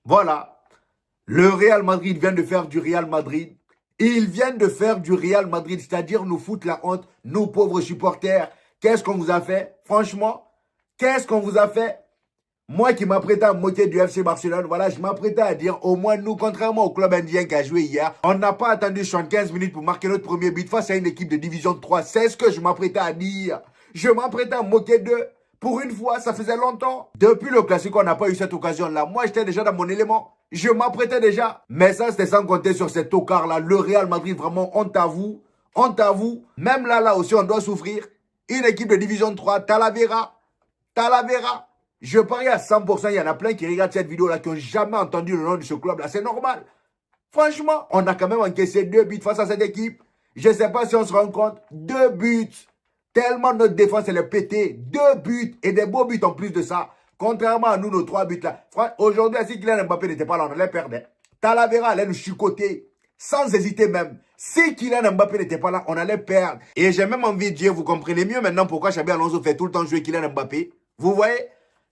Voilà. Le Real Madrid vient de faire du Real Madrid. Ils viennent de faire du Real Madrid, c'est-à-dire nous foutre la honte, nous pauvres supporters. Qu'est-ce qu'on vous a fait? Franchement, qu'est-ce qu'on vous a fait? Moi qui m'apprêtais à me moquer du FC Barcelone, voilà, je m'apprêtais à dire, au moins nous, contrairement au club indien qui a joué hier, on n'a pas attendu 75 minutes pour marquer notre premier but face à une équipe de division 3. C'est ce que je m'apprêtais à dire. Je m'apprêtais à me moquer d'eux. Pour une fois, ça faisait longtemps. Depuis le Classico, on n'a pas eu cette occasion-là. Moi, j'étais déjà dans mon élément. Je m'apprêtais déjà. Mais ça, c'était sans compter sur cet tocard-là. Le Real Madrid, vraiment, honte à vous. Honte à vous. Même là aussi, on doit souffrir. Une équipe de division 3, Talavera. Talavera. Je parie à 100%, il y en a plein qui regardent cette vidéo-là, qui n'ont jamais entendu le nom de ce club-là. C'est normal. Franchement, on a quand même encaissé 2 buts face à cette équipe. Je ne sais pas si on se rend compte. 2 buts. Tellement notre défense, elle est pétée. 2 buts et des beaux buts en plus de ça. Contrairement à nous, nos 3 buts là. Aujourd'hui, si Kylian Mbappé n'était pas là, on allait perdre. Talavera allait nous chicoter. Sans hésiter même. Si Kylian Mbappé n'était pas là, on allait perdre. Et j'ai même envie de dire, vous comprenez mieux maintenant pourquoi Xabi Alonso fait tout le temps jouer Kylian Mbappé. Vous voyez?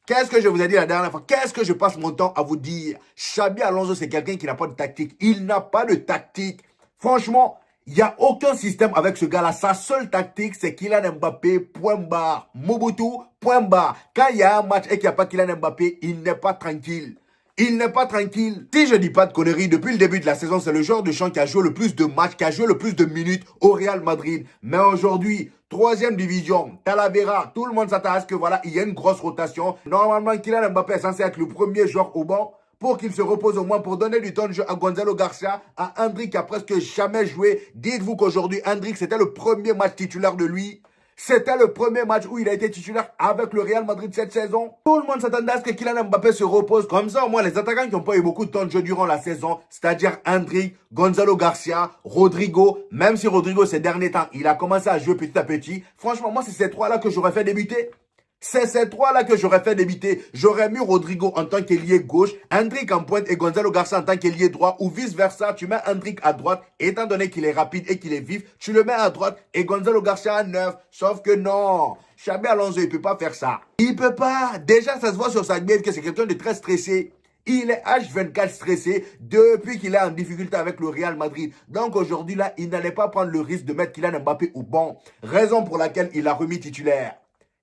Qu'est-ce que je vous ai dit la dernière fois? Qu'est-ce que je passe mon temps à vous dire? Xabi Alonso, c'est quelqu'un qui n'a pas de tactique. Il n'a pas de tactique. Franchement, il n'y a aucun système avec ce gars-là. Sa seule tactique, c'est Kylian Mbappé, point barre. Mobutu, point barre. Quand il y a un match et qu'il n'y a pas Kylian Mbappé, il n'est pas tranquille. Il n'est pas tranquille. Si je dis pas de conneries, depuis le début de la saison, c'est le joueur de champ qui a joué le plus de matchs, qui a joué le plus de minutes au Real Madrid. Mais aujourd'hui, 3e division, Talavera, tout le monde s'attend à ce que voilà, il y a une grosse rotation. Normalement, Kylian Mbappé est censé être le premier joueur au banc pour qu'il se repose au moins, pour donner du temps de jeu à Gonzalo Garcia, à Endrick qui a presque jamais joué. Dites-vous qu'aujourd'hui, Endrick, c'était le premier match titulaire de lui. C'était le premier match où il a été titulaire avec le Real Madrid cette saison. Tout le monde s'attendait à ce que Kylian Mbappé se repose. Comme ça, au moins, les attaquants qui n'ont pas eu beaucoup de temps de jeu durant la saison, c'est-à-dire Endrick, Gonzalo Garcia, Rodrigo, même si Rodrigo, ces derniers temps, il a commencé à jouer petit à petit. Franchement, moi, c'est ces 3-là que j'aurais fait débuter. C'est ces 3-là que j'aurais fait débuter. J'aurais mis Rodrigo en tant qu'ailier gauche, Endrick en pointe et Gonzalo Garcia en tant qu'ailier droit, ou vice-versa. Tu mets Endrick à droite, étant donné qu'il est rapide et qu'il est vif, tu le mets à droite et Gonzalo Garcia à 9. Sauf que non, Xabi Alonso, il ne peut pas faire ça. Il ne peut pas. Déjà, ça se voit sur sa gueule que c'est quelqu'un de très stressé. Il est H24 stressé depuis qu'il est en difficulté avec le Real Madrid. Donc aujourd'hui, là, il n'allait pas prendre le risque de mettre Kylian Mbappé au banc. Raison pour laquelle il a remis titulaire.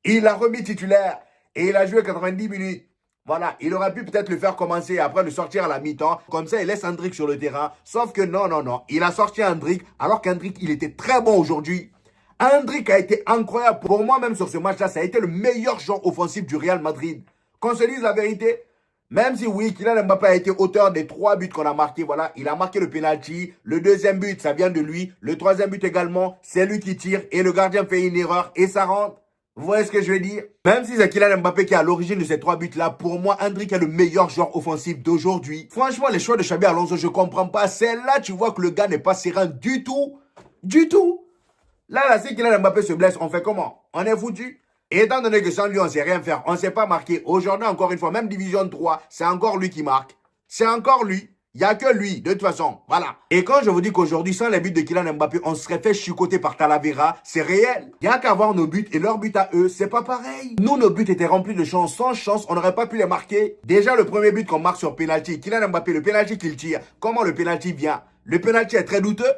Il a remis titulaire et il a joué 90 minutes. Voilà, il aurait pu peut-être le faire commencer et après le sortir à la mi-temps. Comme ça, il laisse Endrick sur le terrain. Sauf que non. Il a sorti Endrick alors qu'Endrick, il était très bon aujourd'hui. Endrick a été incroyable. Pour moi, même sur ce match-là, ça a été le meilleur joueur offensif du Real Madrid. Qu'on se dise la vérité, même si oui, Kylian Mbappé a été auteur des 3 buts qu'on a marqués, voilà, il a marqué le penalty. Le 2e but, ça vient de lui. Le 3e but également, c'est lui qui tire et le gardien fait une erreur et ça rentre. Vous voyez ce que je veux dire? Même si c'est Kylian Mbappé qui est à l'origine de ces 3 buts-là, pour moi, Endrick est le meilleur joueur offensif d'aujourd'hui. Franchement, les choix de Xabi Alonso, je ne comprends pas. C'est là, tu vois que le gars n'est pas serein du tout. Du tout. Là, si Kylian Mbappé se blesse, on fait comment? On est foutu. Et étant donné que sans lui, on ne sait rien faire, on ne sait pas marquer. Aujourd'hui, encore une fois, même Division 3, c'est encore lui qui marque. C'est encore lui. Il n'y a que lui, de toute façon. Voilà. Et quand je vous dis qu'aujourd'hui, sans les buts de Kylian Mbappé, on serait fait chicoter par Talavera, c'est réel. Il n'y a qu'à voir nos buts et leurs buts à eux, c'est pas pareil. Nous, nos buts étaient remplis de chance. Sans chance, on n'aurait pas pu les marquer. Déjà, le premier but qu'on marque sur penalty, Kylian Mbappé, le penalty qu'il tire, comment le penalty vient? Le penalty est très douteux.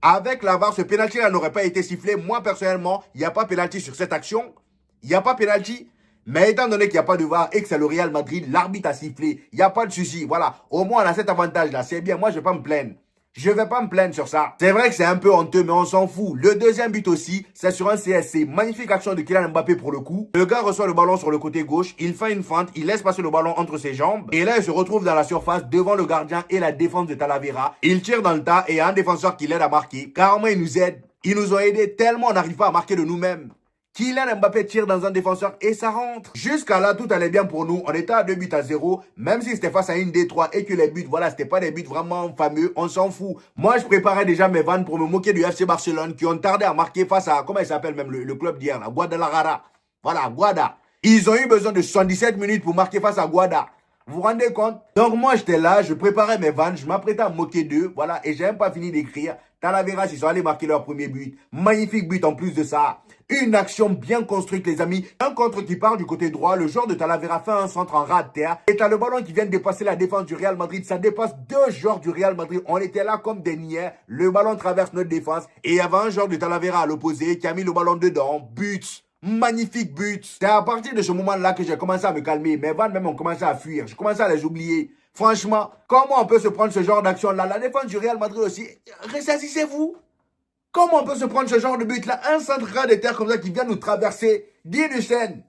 Avec la VAR, ce penalty-là n'aurait pas été sifflé. Moi, personnellement, il n'y a pas penalty sur cette action. Il n'y a pas penalty. Mais étant donné qu'il n'y a pas de VAR et que c'est le Real Madrid, l'arbitre a sifflé. Il n'y a pas de souci. Voilà. Au moins, on a cet avantage-là. C'est bien. Moi, je ne vais pas me plaindre. Je ne vais pas me plaindre sur ça. C'est vrai que c'est un peu honteux, mais on s'en fout. Le 2e but aussi, c'est sur un CSC. Magnifique action de Kylian Mbappé pour le coup. Le gars reçoit le ballon sur le côté gauche. Il fait une feinte. Il laisse passer le ballon entre ses jambes. Et là, il se retrouve dans la surface devant le gardien et la défense de Talavera. Il tire dans le tas et il y a un défenseur qui l'aide à marquer. Carrément, il nous aide. Ils nous ont aidés tellement on n'arrive pas à marquer de nous-mêmes. Kylian Mbappé tire dans un défenseur et ça rentre. Jusqu'à là, tout allait bien pour nous. On était à 2 buts à 0. Même si c'était face à une D3 et que les buts, voilà, c'était pas des buts vraiment fameux, on s'en fout. Moi, je préparais déjà mes vannes pour me moquer du FC Barcelone qui ont tardé à marquer face à, comment il s'appelle même, le club d'hier, là, Guadalajara. Voilà, Guada. Ils ont eu besoin de 77 minutes pour marquer face à Guada. Vous vous rendez compte? Donc moi, j'étais là, je préparais mes vannes, je m'apprêtais à me moquer d'eux, voilà, et j'ai même pas fini d'écrire. Talavera, ils sont allés marquer leur premier but. Magnifique but en plus de ça. Une action bien construite, les amis. Un contre qui part du côté droit. Le joueur de Talavera fait un centre en ras de terre. Et t'as le ballon qui vient de dépasser la défense du Real Madrid. Ça dépasse deux joueurs du Real Madrid. On était là comme des niais. Le ballon traverse notre défense. Et il y avait un joueur de Talavera à l'opposé qui a mis le ballon dedans. But. Magnifique but. C'est à partir de ce moment-là que j'ai commencé à me calmer. Mes vannes même ont commencé à fuir. Je commençais à les oublier. Franchement, comment on peut se prendre ce genre d'action-là? La défense du Real Madrid aussi. Ressaisissez-vous. Comment on peut se prendre ce genre de but-là? Un centre ras de terre comme ça qui vient nous traverser. Dieu du Seine.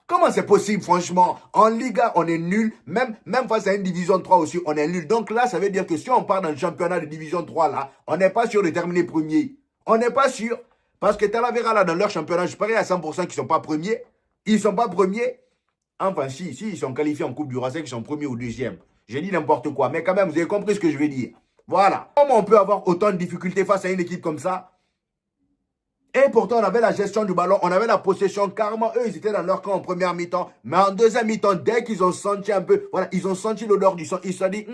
Comment c'est possible, franchement? En Liga, on est nul. Même face à une division 3 aussi, on est nul. Donc là, ça veut dire que si on part dans le championnat de division 3, là, on n'est pas sûr de terminer premier. On n'est pas sûr. Parce que Talavera, là, dans leur championnat, je parie à 100% qu'ils ne sont pas premiers. Ils ne sont pas premiers. Enfin, si, ils sont qualifiés en Coupe du Roi, c'est qu'ils sont premiers ou deuxième. J'ai dit n'importe quoi. Mais quand même, vous avez compris ce que je veux dire. Voilà. Comment on peut avoir autant de difficultés face à une équipe comme ça? Et pourtant, on avait la gestion du ballon, on avait la possession. Carrément, eux, ils étaient dans leur camp en première mi-temps. Mais en deuxième mi-temps, dès qu'ils ont senti un peu, voilà, ils ont senti l'odeur du sang, ils se sont dit,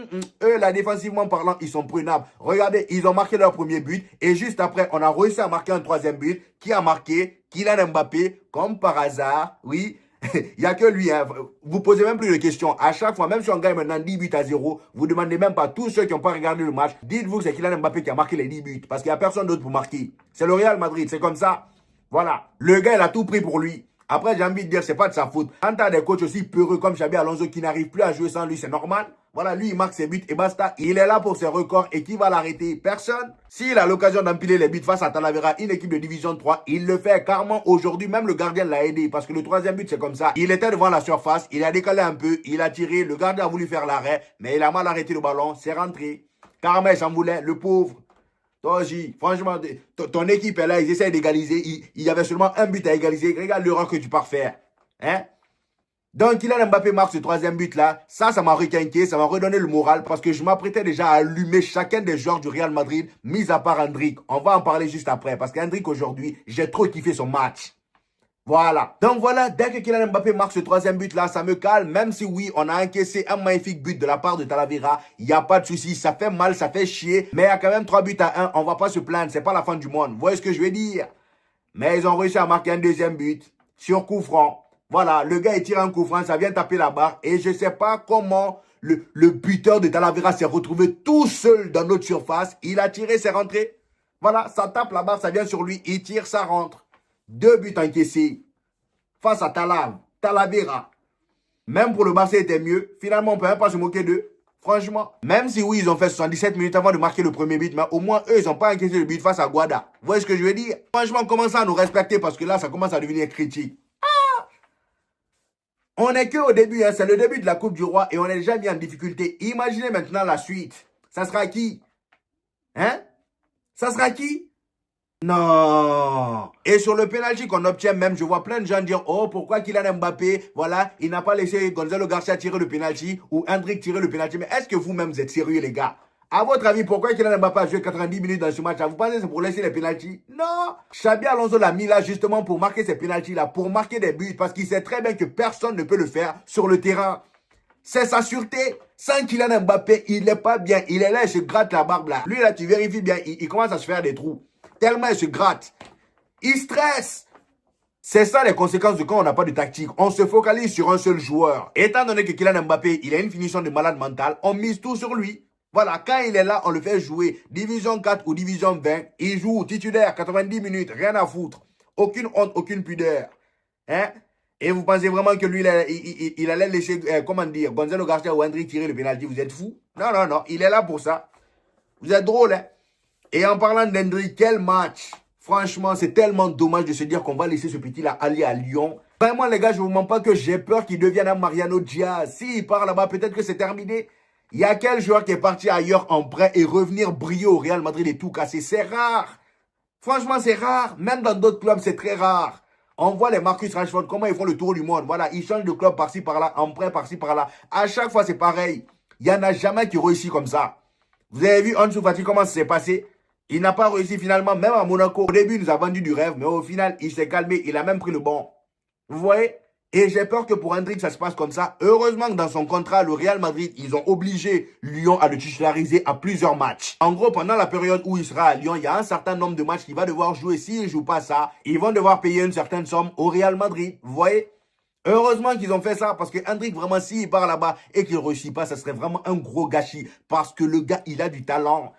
eux, là, défensivement parlant, ils sont prenables. Regardez, ils ont marqué leur premier but. Et juste après, on a réussi à marquer un troisième but. Qui a marqué? Kylian Mbappé, comme par hasard, oui. Il n'y a que lui. Hein. Vous ne posez même plus de questions. À chaque fois, même si on gagne maintenant 10 buts à 0, vous ne demandez même pas, tous ceux qui n'ont pas regardé le match, dites-vous que c'est Kylian Mbappé qui a marqué les 10 buts. Parce qu'il n'y a personne d'autre pour marquer. C'est le Real Madrid, c'est comme ça. Voilà. Le gars, il a tout pris pour lui. Après, j'ai envie de dire, c'est pas de sa faute. Quand tu as des coachs aussi peureux comme Xabi Alonso qui n'arrivent plus à jouer sans lui, c'est normal. Voilà, lui, il marque ses buts et basta. Il est là pour ses records et qui va l'arrêter? Personne. S'il a l'occasion d'empiler les buts face à Talavera, une équipe de division 3, il le fait carrément aujourd'hui. Même le gardien l'a aidé parce que le troisième but, c'est comme ça. Il était devant la surface, il a décalé un peu, il a tiré, le gardien a voulu faire l'arrêt, mais il a mal arrêté le ballon, c'est rentré. Carrément, il s'en voulait, le pauvre. Toi aussi, franchement, ton équipe est là, ils essayent d'égaliser. Il y avait seulement un but à égaliser. Regarde l'erreur que tu pars faire. Hein? Donc, Kylian Mbappé marque ce troisième but-là. Ça m'a requinqué, ça m'a redonné le moral parce que je m'apprêtais déjà à allumer chacun des joueurs du Real Madrid, mis à part Endrick. On va en parler juste après parce qu'Endrick, aujourd'hui, j'ai trop kiffé son match. Voilà. Donc voilà, dès que Kylian Mbappé marque ce troisième but-là, ça me calme. Même si oui, on a encaissé un magnifique but de la part de Talavera, il n'y a pas de souci. Ça fait mal, ça fait chier. Mais il y a quand même 3 buts à 1. On ne va pas se plaindre. C'est pas la fin du monde. Vous voyez ce que je veux dire? Mais ils ont réussi à marquer un deuxième but sur coup franc. Voilà, le gars il tire un coup franc, ça vient taper la barre. Et je ne sais pas comment le buteur de Talavera s'est retrouvé tout seul dans notre surface. Il a tiré, c'est rentré. Voilà, ça tape la barre, ça vient sur lui. Il tire, ça rentre. 2 buts encaissés face à Talavera. Même pour le Barça, c'était mieux. Finalement, on ne peut même pas se moquer d'eux. Franchement, même si oui, ils ont fait 77 minutes avant de marquer le premier but, mais au moins, eux, ils n'ont pas encaissé le but face à Guada. Vous voyez ce que je veux dire? Franchement, commencez à nous respecter parce que là, ça commence à devenir critique. On n'est qu'au début, hein, c'est le début de la Coupe du Roi et on est déjà mis en difficulté. Imaginez maintenant la suite. Ça sera qui? Hein? Ça sera qui? Non. Et sur le penalty qu'on obtient même, je vois plein de gens dire, oh, pourquoi Kylian Mbappé, voilà, il n'a pas laissé Gonzalo Garcia tirer le penalty ou Endrick tirer le penalty. Mais est-ce que vous-même vous êtes sérieux, les gars? À votre avis, pourquoi Kylian Mbappé a joué 90 minutes dans ce match? Vous pensez que c'est pour laisser les penaltys? Non. Xabi Alonso l'a mis là justement pour marquer ces penaltys-là, pour marquer des buts, parce qu'il sait très bien que personne ne peut le faire sur le terrain. C'est sa sûreté. Sans Kylian Mbappé, il n'est pas bien. Il est là, il se gratte la barbe là. Lui là, tu vérifies bien, il commence à se faire des trous. Tellement il se gratte. Il stresse. C'est ça les conséquences de quand on n'a pas de tactique. On se focalise sur un seul joueur. Étant donné que Kylian Mbappé, il a une finition de malade mental, on mise tout sur lui. Voilà, quand il est là, on le fait jouer. Division 4 ou division 20, il joue titulaire, 90 minutes, rien à foutre. Aucune honte, aucune pudeur. Hein? Et vous pensez vraiment que lui, il allait laisser, comment dire, Gonzalo Garcia ou Endrick tirer le pénalty? Vous êtes fou? Non, non, non, il est là pour ça. Vous êtes drôle, hein? Et en parlant d'Endrick, quel match! Franchement, c'est tellement dommage de se dire qu'on va laisser ce petit-là aller à Lyon. Vraiment, les gars, je ne vous mens pas que j'ai peur qu'il devienne un Mariano Diaz. S'il part là-bas, peut-être que c'est terminé. Il y a quel joueur qui est parti ailleurs en prêt et revenir briller au Real Madrid et tout casser? C'est rare. Franchement, c'est rare. Même dans d'autres clubs, c'est très rare. On voit les Marcus Rashford, comment ils font le tour du monde. Voilà, ils changent de club par-ci, par-là, en prêt par-ci, par-là. À chaque fois, c'est pareil. Il n'y en a jamais qui réussit comme ça. Vous avez vu Ansu Fati, comment ça s'est passé? Il n'a pas réussi finalement, même à Monaco. Au début, il nous a vendu du rêve, mais au final, il s'est calmé. Il a même pris le banc. Vous voyez? Et j'ai peur que pour Endrick, ça se passe comme ça. Heureusement que dans son contrat, le Real Madrid, ils ont obligé Lyon à le titulariser à plusieurs matchs. En gros, pendant la période où il sera à Lyon, il y a un certain nombre de matchs qu'il va devoir jouer. S'il ne joue pas ça, ils vont devoir payer une certaine somme au Real Madrid. Vous voyez? Heureusement qu'ils ont fait ça parce que Endrick, vraiment, s'il part là-bas et qu'il ne réussit pas, ça serait vraiment un gros gâchis parce que le gars, il a du talent.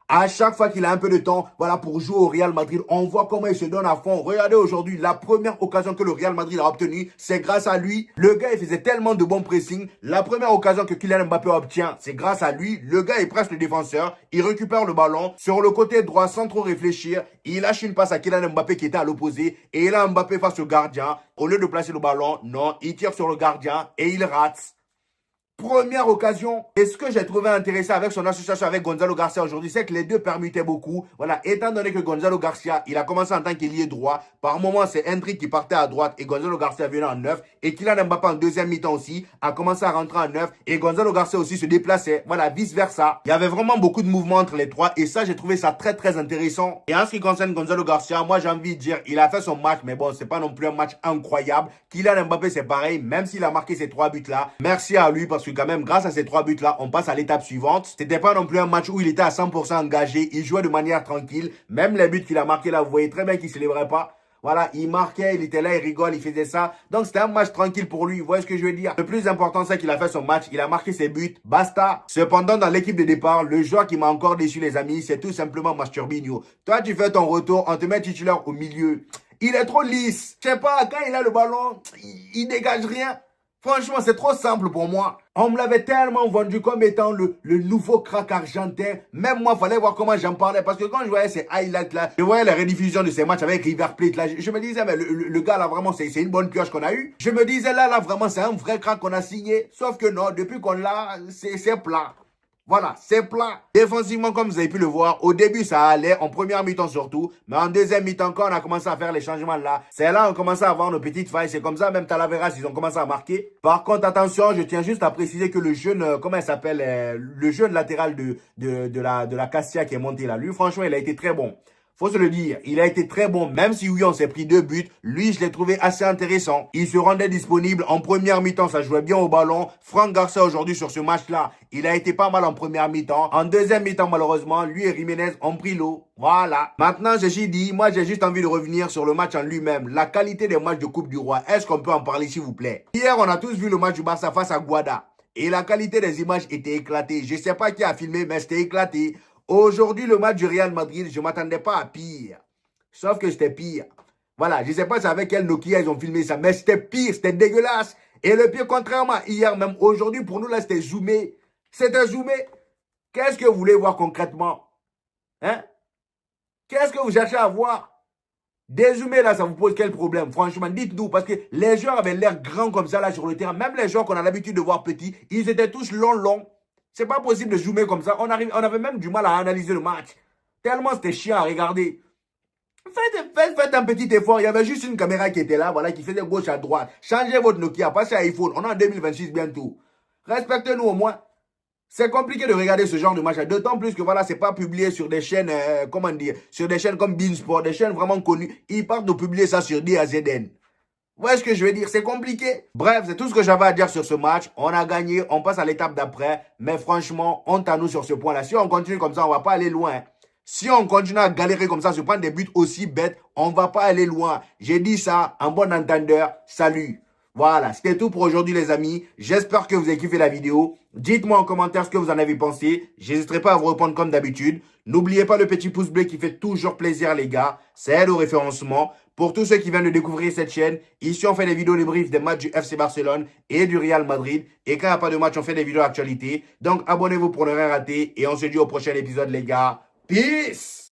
À chaque fois qu'il a un peu de temps, voilà, pour jouer au Real Madrid, on voit comment il se donne à fond. Regardez aujourd'hui, la première occasion que le Real Madrid a obtenue, c'est grâce à lui. Le gars, il faisait tellement de bons pressings. La première occasion que Kylian Mbappé obtient, c'est grâce à lui. Le gars, il presse le défenseur, il récupère le ballon. Sur le côté droit, sans trop réfléchir, il lâche une passe à Kylian Mbappé qui était à l'opposé. Et il a Mbappé face au gardien. Au lieu de placer le ballon, non, il tire sur le gardien et il rate. Première occasion. Et ce que j'ai trouvé intéressant avec son association avec Gonzalo Garcia aujourd'hui, c'est que les deux permutaient beaucoup. Voilà, étant donné que Gonzalo Garcia, il a commencé en tant qu'ailier droit. Par moment, c'est Endrick qui partait à droite et Gonzalo Garcia venait en neuf. Et Kylian Mbappé en deuxième mi-temps aussi a commencé à rentrer en neuf. Et Gonzalo Garcia aussi se déplaçait. Voilà, vice-versa. Il y avait vraiment beaucoup de mouvements entre les trois. Et ça, j'ai trouvé ça très, très intéressant. Et en ce qui concerne Gonzalo Garcia, moi, j'ai envie de dire, il a fait son match. Mais bon, c'est pas non plus un match incroyable. Kylian Mbappé, c'est pareil. Même s'il a marqué ces 3 buts-là, merci à lui parce que quand même, grâce à ces 3 buts-là, on passe à l'étape suivante. C'était pas non plus un match où il était à 100% engagé. Il jouait de manière tranquille. Même les buts qu'il a marqués là, vous voyez très bien qu'il ne célébrait pas. Voilà, il marquait, il était là, il rigole, il faisait ça. Donc, c'était un match tranquille pour lui. Vous voyez ce que je veux dire? Le plus important, c'est qu'il a fait son match. Il a marqué ses buts. Basta. Cependant, dans l'équipe de départ, le joueur qui m'a encore déçu, les amis, c'est tout simplement Masturbinho. Toi, tu fais ton retour, on te met titulaire au milieu. Il est trop lisse. Je sais pas, quand il a le ballon, il dégage rien. Franchement, c'est trop simple pour moi. On me l'avait tellement vendu comme étant le nouveau crack argentin. Même moi, il fallait voir comment j'en parlais. Parce que quand je voyais ces highlights là, je voyais la rediffusion de ces matchs avec River Plate là, je me disais, mais le gars là, vraiment, c'est une bonne pioche qu'on a eue. Je me disais, là, vraiment, c'est un vrai crack qu'on a signé. Sauf que non, depuis qu'on l'a, c'est plat. Voilà, c'est plat. Défensivement, comme vous avez pu le voir, au début, ça allait, en première mi-temps surtout. Mais en deuxième mi-temps, quand on a commencé à faire les changements là, c'est là qu'on commençait à avoir nos petites failles. C'est comme ça, même Talavera, ils ont commencé à marquer. Par contre, attention, je tiens juste à préciser que le jeune, comment il s'appelle, le jeune latéral de la Cassia qui est monté là, lui, franchement, il a été très bon. Faut se le dire, il a été très bon, même si oui, on s'est pris 2 buts. Lui, je l'ai trouvé assez intéressant. Il se rendait disponible en première mi-temps, ça jouait bien au ballon. Franck Garcia aujourd'hui sur ce match-là, il a été pas mal en première mi-temps. En deuxième mi-temps, malheureusement, lui et Jiménez ont pris l'eau. Voilà. Maintenant, j'ai dit, moi, j'ai juste envie de revenir sur le match en lui-même. La qualité des matchs de Coupe du Roi, est-ce qu'on peut en parler, s'il vous plaît? Hier, on a tous vu le match du Barça face à Guada. Et la qualité des images était éclatée. Je sais pas qui a filmé, mais c'était éclaté. Aujourd'hui, le match du Real Madrid, je ne m'attendais pas à pire. Sauf que c'était pire. Voilà, je ne sais pas avec quel Nokia ils ont filmé ça, mais c'était pire, c'était dégueulasse. Et le pire, contrairement à hier, même aujourd'hui, pour nous, là, c'était zoomé. C'était zoomé. Qu'est-ce que vous voulez voir concrètement? Hein? Qu'est-ce que vous cherchez à voir? Dézoomé, là, ça vous pose quel problème? Franchement, dites-nous, parce que les joueurs avaient l'air grands comme ça, là, sur le terrain. Même les joueurs qu'on a l'habitude de voir petits, ils étaient tous longs. C'est pas possible de zoomer comme ça. On avait même du mal à analyser le match. Tellement c'était chiant à regarder. Faites un petit effort. Il y avait juste une caméra qui était là, voilà, qui faisait gauche à droite. Changez votre Nokia, passez à iPhone. On est en 2026 bientôt. Respectez-nous au moins. C'est compliqué de regarder ce genre de match. D'autant plus que voilà, c'est pas publié sur des chaînes, comment dire, sur des chaînes comme Beansport, des chaînes vraiment connues. Ils partent de publier ça sur DAZN. Vous voyez ce que je veux dire? C'est compliqué. Bref, c'est tout ce que j'avais à dire sur ce match. On a gagné, on passe à l'étape d'après. Mais franchement, honte à nous sur ce point-là. Si on continue comme ça, on ne va pas aller loin. Si on continue à galérer comme ça, se prendre des buts aussi bêtes, on ne va pas aller loin. J'ai dit ça en bon entendeur. Salut. Voilà, c'était tout pour aujourd'hui les amis. J'espère que vous avez kiffé la vidéo. Dites-moi en commentaire ce que vous en avez pensé. J'hésiterai pas à vous répondre comme d'habitude. N'oubliez pas le petit pouce bleu qui fait toujours plaisir les gars. Ça aide au référencement. Pour tous ceux qui viennent de découvrir cette chaîne, ici on fait des vidéos débriefs des matchs du FC Barcelone et du Real Madrid. Et quand il n'y a pas de match, on fait des vidéos d'actualité. Donc abonnez-vous pour ne rien rater. Et on se dit au prochain épisode les gars. Peace!